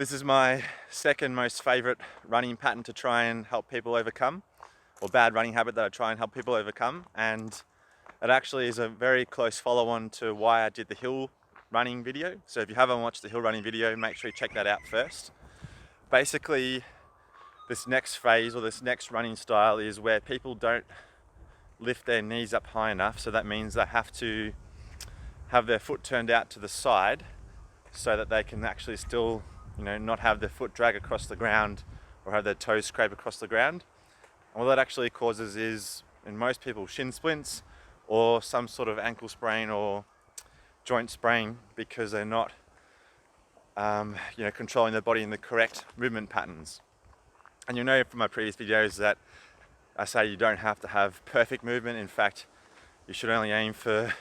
This is my second most favorite running pattern to try and help people overcome, or bad running habit that I try and help people overcome. And it actually is a very close follow-on to why I did the hill running video. So if you haven't watched the hill running video, make sure you check that out first. Basically, this next phase or this next running style is where people don't lift their knees up high enough. So that means they have to have their foot turned out to the side so that they can actually still, not have their foot drag across the ground or have their toes scrape across the ground. And what that actually causes is, in most people, shin splints or some sort of ankle sprain or joint sprain because they're not, controlling their body in the correct movement patterns. And you'll know from my previous videos that I say you don't have to have perfect movement. In fact, you should only aim for,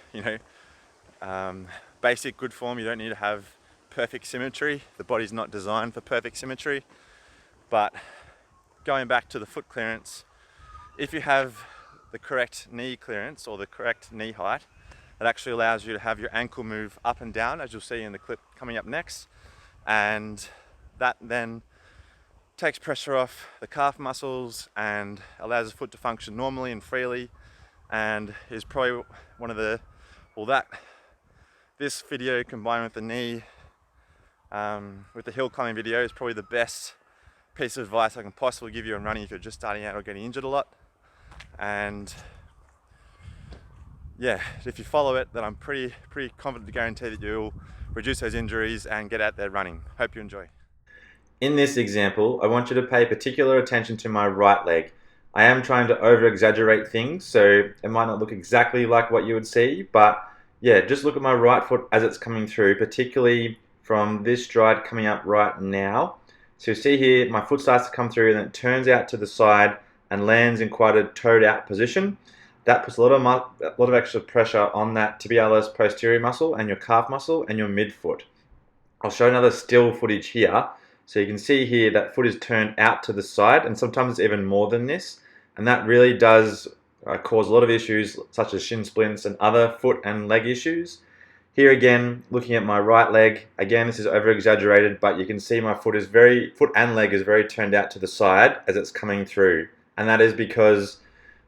basic good form. You don't need to have perfect symmetry. The body's not designed for perfect symmetry. But going back to the foot clearance, if you have the correct knee clearance or the correct knee height, it actually allows you to have your ankle move up and down, as you'll see in the clip coming up next. And that then takes pressure off the calf muscles and allows the foot to function normally and freely, and is probably one of the, this video combined with the knee, with the hill climbing video, is probably the best piece of advice I can possibly give you on running if you're just starting out or getting injured a lot. And yeah, if you follow it, then I'm pretty confident to guarantee that you'll reduce those injuries and get out there running. Hope you enjoy. In this example, I want you to pay particular attention to my right leg. I am trying to over-exaggerate things, so it might not look exactly like what you would see, but yeah, just look at my right foot as it's coming through, particularly from this stride coming up right now. So you see here, my foot starts to come through and then it turns out to the side and lands in quite a toed out position. That puts a lot of extra pressure on that tibialis posterior muscle and your calf muscle and your midfoot. I'll show another still footage here. So you can see here that foot is turned out to the side, and sometimes it's even more than this. And that really does cause a lot of issues such as shin splints and other foot and leg issues. Here again, looking at my right leg, again this is over exaggerated, but you can see my foot and leg is very turned out to the side as it's coming through. And that is because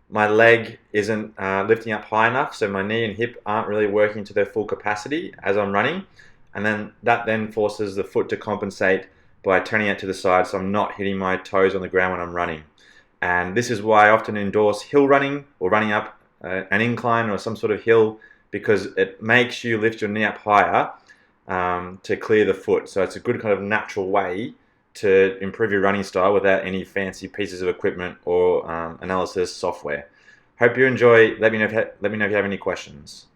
my leg isn't lifting up high enough, so my knee and hip aren't really working to their full capacity as I'm running. And then that then forces the foot to compensate by turning it to the side, so I'm not hitting my toes on the ground when I'm running. And this is why I often endorse hill running or running up an incline or some sort of hill, because it makes you lift your knee up higher to clear the foot. So it's a good kind of natural way to improve your running style without any fancy pieces of equipment or analysis software. Hope you enjoy. Let me know if you have any questions.